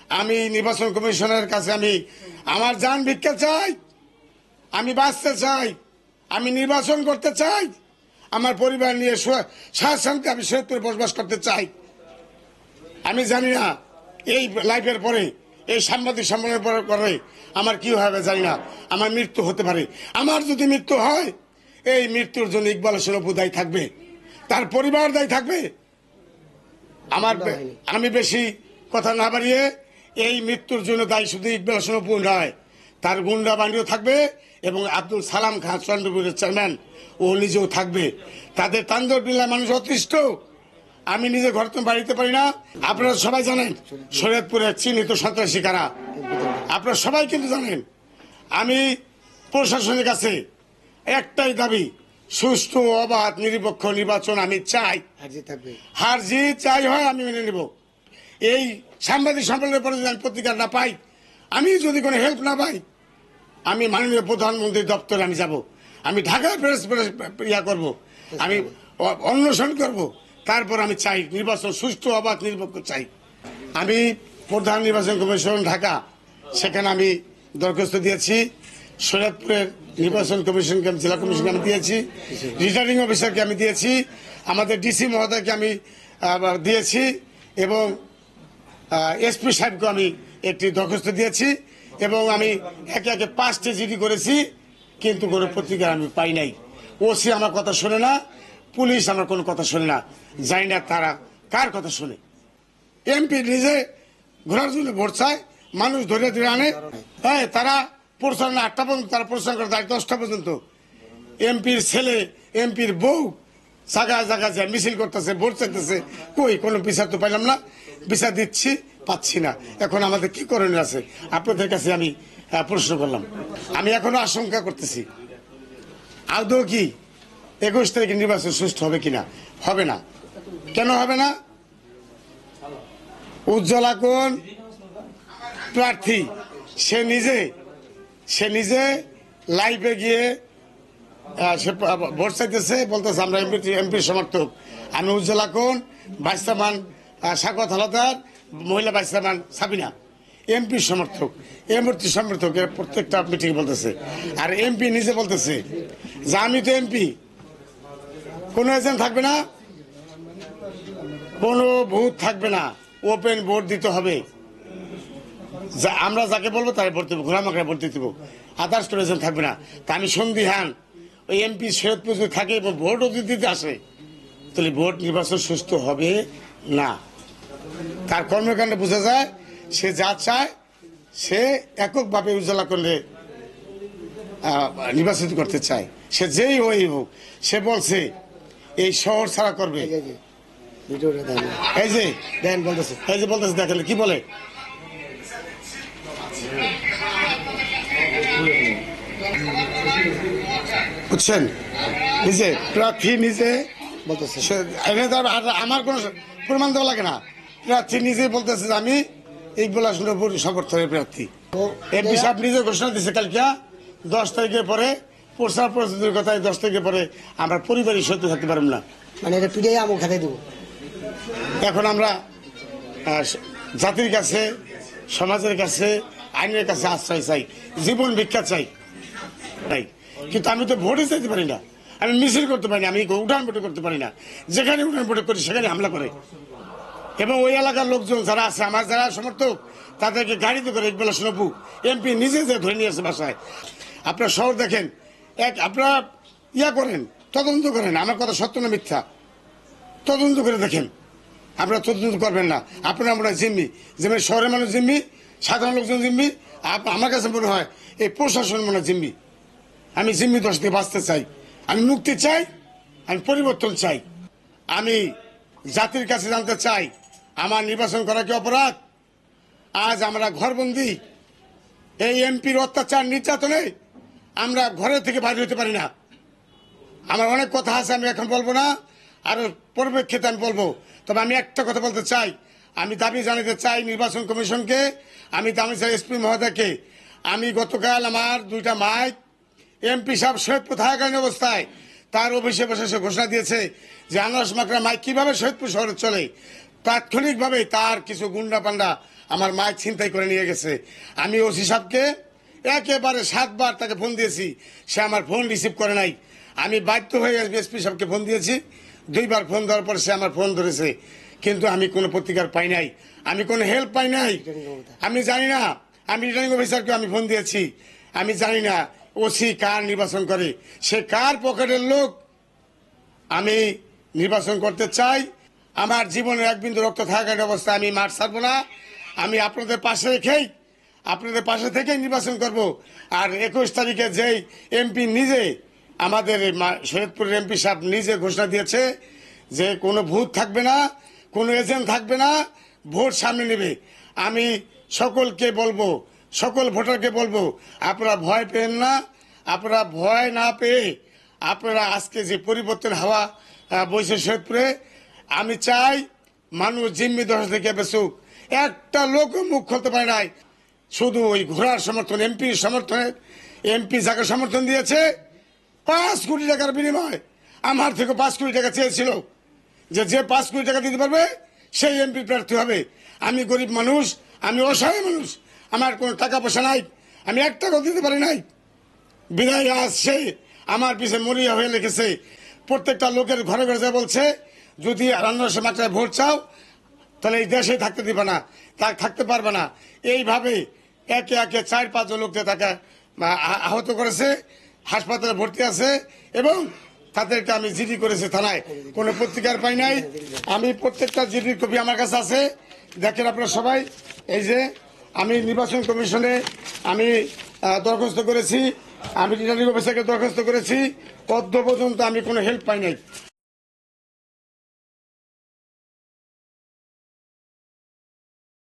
আমি নির্বাচন কমিশনের কাছে আমি আমার জান ভিক্ষা চাই, আমি বাঁচতে চাই, আমি নির্বাচন করতে চাই, আমার পরিবার নিয়ে শান্তি আমি সৈয়দপুরে বসবাস করতে চাই। আমি জানি না এই লাইফের পরে, এই সাংবাদিক সম্মেলনের পরে আমার কি হবে জানি না, আমার মৃত্যু হতে পারে। আমার যদি মৃত্যু হয়, এই মৃত্যুর জন্য ইকবাল হোসেন অপু দায়ী থাকবে, তার পরিবার দায়ী থাকবে। আমি বেশি কথা না বাড়িয়ে, এই মৃত্যুর জন্য দায়ী শুধু ইকবাল হোসেন অপু নয়, তার গুন্ডা বাহিনীও থাকবে এবং আব্দুল সালাম খান চন্দ্রপুরের চেয়ারম্যান ও নিজেও থাকবে। তাদের তাণ্ডব বিল্লায় মানুষ অতিষ্ঠ। আমি নিজে ঘর তো বাড়িতে পারি না। আপনারা সবাই জানেন শরীয়তপুরের চিহ্নিত সন্ত্রাসী কারা, আপনারা সবাই কিন্তু জানেন। আমি প্রশাসনের কাছে একটাই দাবি, সুষ্ঠু অবাধ নিরপেক্ষ নির্বাচন আমি চাই। হার জিত চাই হয় আমি মেনে নেব। এই সাংবাদিক সম্মেলনের পরে যদি আমি পত্রিকা না পাই, আমি যদি কোনো হেল্প না পাই, আমি মাননীয় প্রধানমন্ত্রী দপ্তরে আমি যাব, আমি ঢাকায় প্রেস ইয়া করব, আমি অন্বেষণ করব। তারপর আমি চাই নির্বাচন সুষ্ঠু অবাধ নিরপেক্ষ চাই। আমি প্রধান নির্বাচন কমিশন ঢাকা, সেখানে আমি দরখাস্ত দিয়েছি। শরীয়তপুরের নির্বাচন কমিশনকে, জেলা কমিশনকে আমি দিয়েছি, রিটার্নিং অফিসারকে আমি দিয়েছি, আমাদের ডিসি মহোদয়কে আমি দিয়েছি এবং এসপি সাহেবকে আমি একটি দরখাস্ত দিয়েছি এবং আমি একে একে 5টি জিডি করেছি, কিন্তু কোনো পত্রিকা আমি পাই নাই। ওসি আমার কথা শোনে না, পুলিশ আমার কোনো কথা শোনে না, জানি না তারা কার কথা শোনে। এমপি নিজে ঘোরার জন্য ভোট চায়, মানুষ ধরে ধরে আনে। হ্যাঁ, তারা প্রচার না 8টা পর্যন্ত, তারা প্রচার করে 10টা পর্যন্ত। এমপির ছেলে, এমপির বউ জায়গায় জায়গায় যায় মিছিল করতেছে, ভোট চাইতেছে, কই কোনো বিচার তো পাইলাম না। বিচার দিচ্ছি, পাচ্ছি না। এখন আমাদের কি করণীয় আছে আপনাদের কাছে আমি প্রশ্ন করলাম। আমি এখনো আশঙ্কা করতেছি, আদৌ কি 21 তারিখে নির্বাচন সুষ্ঠু হবে কিনা? হবে না। কেন হবে না? উজ্জ্বলা কোন প্রার্থী, সে নিজে লাইভে গিয়ে সে ভোট চাইতেছে, বলতেছে আমরা এমপির সমর্থক। আমি উজ্জ্বলা কোন, বাইসামান স্বাগত হালদার, মহিলা বাইসামান সাবিনা এমপির সমর্থক। এমপির সমর্থক প্রত্যেকটা মিটিং বলতেছে। আর এমপি নিজে বলতেছে যে আমি তো এমপি, কোনো এজেন্ট থাকবে না, কোনো ভোট থাকবে না, ওপেন ভোট দিতে হবে। আমরা যাকে বলবো তাই ভোট দেবো, ঘোরামাকড়া ভোট দিতে দেবো, আদার্স কোনো এজেন্ট থাকবে না। তা আমি সন্দিহান, ওই এমপি সৈয়দপুর যদি থাকে এবং ভোটও যদি দিতে আসে, তাহলে ভোট নির্বাচন সুস্থ হবে না। তার কর্মকাণ্ডে বোঝা যায় সে যা চায়, সে এককভাবে উজ্জ্বলা করলে নির্বাচিত করতে চায়। সে যেই হই হোক, সে বলছে এই শহর ছাড়া করবে। এই যে বলতেছে, এই যে বলতেছে, দেখেন কি বলে। বুঝছেন, নিজে প্রার্থী নিজে বলতেছে, আমার কোনো প্রমাণ দেওয়া লাগে না। প্রার্থী নিজে বলতেছে যে আমি ইকবাল হোসেন অপুর সমর্থনের প্রার্থী। এমপি সাহেব নিজে ঘোষণা দিচ্ছে কালকে 10 তারিখের পরে প্রচার প্রস্তুতির কথায় 10 তারিখের পরে আমরা পরিবারের সত্য থাকতে পারব না। মানে এটা পিড়াই আমল খাতে দেব। এখন আমরা জাতির কাছে, সমাজের কাছে, আইনের কাছে আশ্রয় চাই, জীবন ভিক্ষা চাই। কিন্তু আমি তো ভোটে চাইতে পারি না, আমি মিছিল করতে পারি না, আমি উঠান বৈঠক করতে পারি না। যেখানে উঠান বৈঠক করি সেখানে হামলা করে এবং ওই এলাকার লোকজন যারা আছে, আমার যারা সমর্থক, তাদেরকে গাড়িতে করে ইকবাল হোসেন অপু এমপি নিজে যে ধরে নিয়ে আসে বাসায়। আপনার শহর দেখেন, আপনারা ইয়া করেন, তদন্ত করেন, আমার কথা সত্য না মিথ্যা, তদন্ত করে দেখেন। আপনারা তদন্ত করবেন না, আপনারা আমরা জিম্মি, যেমন শহরের মানুষ জিম্মি, সাধারণ লোকজন জিম্মি। আমার কাছে মনে হয় এই প্রশাসন মনে হয় জিম্মি। আমি জিম্মি দোষ থেকে বাঁচতে চাই, আমি মুক্তি চাই, আমি পরিবর্তন চাই। আমি জাতির কাছে জানতে চাই, আমার নির্বাচন করা কি অপরাধ? আজ আমরা ঘরবন্দি, এই এমপির অত্যাচার নির্যাতনে আমরা ঘরের থেকে বাইরে হতে পারি না। আমার অনেক কথা আছে, আমি এখন বলবো না, আরো পরিপ্রেক্ষিতে আমি বলবো। তবে আমি একটা কথা বলতে চাই, আমি দাবি জানাতে চাই নির্বাচন কমিশনকে, আমি দাবি চাই এসপি মহোদয়কে। আমি গতকাল আমার 2টা মাইক এমপি সাহেব সৈয়দপুর থাকাকালীন অবস্থায় তার অফিসে বসে সে ঘোষণা দিয়েছে যে আনারস মাকড়া মাইক কিভাবে সৈয়দপুর শহরে চলে। তাৎক্ষণিকভাবে তার কিছু গুন্ডা পান্ডা আমার মায়ের ছিনতাই করে নিয়ে গেছে। আমি ওসি সাহেবকে একেবারে 7 বার তাকে ফোন দিয়েছি, সে আমার ফোন রিসিভ করে নাই। আমি বাধ্য হয়ে এসপি সাহেবকে ফোন দিয়েছি, 2 বার ফোন দেওয়ার পর সে আমার ফোন ধরেছে, কিন্তু আমি কোনো প্রতিকার পাই নাই, আমি কোনো হেল্প পাই নাই। আমি জানি না, আমি রিটার্নিং অফিসারকে আমি ফোন দিয়েছি, আমি জানি না ওসি কার নির্বাচন করে, সে কার পকেটের লোক। আমি নির্বাচন করতে চাই, আমার জীবনে 1 বিন্দু রক্ত থাকার অবস্থা আমি মাঠ ছাড়বো না। আমি আপনাদের পাশে রেখেই, আপনাদের পাশে থেকেই নির্বাচন করব। আর 21 তারিখে যেই এমপি নিজে, আমাদের শরীয়তপুরের এমপি সাহেব নিজে ঘোষণা দিয়েছে যে কোনো ভূত থাকবে না, কোনো এজেন্ট থাকবে না, ভোট সামনে নেবে। আমি সকলকে বলবো, সকল ভোটারকে বলবো, আপনারা ভয় পেন না, আপনারা ভয় না পেয়ে আপনারা আজকে যে পরিবর্তন হাওয়া বইছে শরীয়তপুরে, আমি চাই মানুষ জিম্মি দশা থেকে বেসুক। একটা লোক মুখ খুলতে পারে নাই, শুধু ওই ঘোড়ার সমর্থন, এমপির সমর্থনে, এমপি যাকে সমর্থন দিয়েছে 5 কোটি টাকার বিনিময় আমার থেকে 5 কোটি টাকা চেয়েছিল, যে 5 কোটি টাকা দিতে পারবে সেই এমপি প্রার্থী হবে। আমি গরিব মানুষ, আমি অসহায় মানুষ, আমার কোনো টাকা পয়সা নাই, আমি 1 টাকাও দিতে পারি নাই। বিদায় আসছে আমার পিছনে মরিয়া হয়ে লিখেছে, প্রত্যেকটা লোকের ঘরে ঘরে যা বলছে, যদি 1900 মাত্রায় ভোট চাও তাহলে এই দেশে থাকতে দিবে না, তা থাকতে পারবে না। এইভাবে একে একে 4-5 জন লোককে তাকে আহত করেছে, হাসপাতালে ভর্তি আছে, এবং তাদেরকে আমি জিডি করেছি থানায়, কোনো প্রতিকার পাই নাই। আমি প্রত্যেকটা জিডির কপি আমার কাছে আছে, দেখেন আপনারা সবাই। এই যে আমি নির্বাচন কমিশনে আমি দরখাস্ত করেছি, আমি রিটার্নিং অফিসারকে দরখাস্ত করেছি, পর্যন্ত আমি কোনো হেল্প পাই নাই।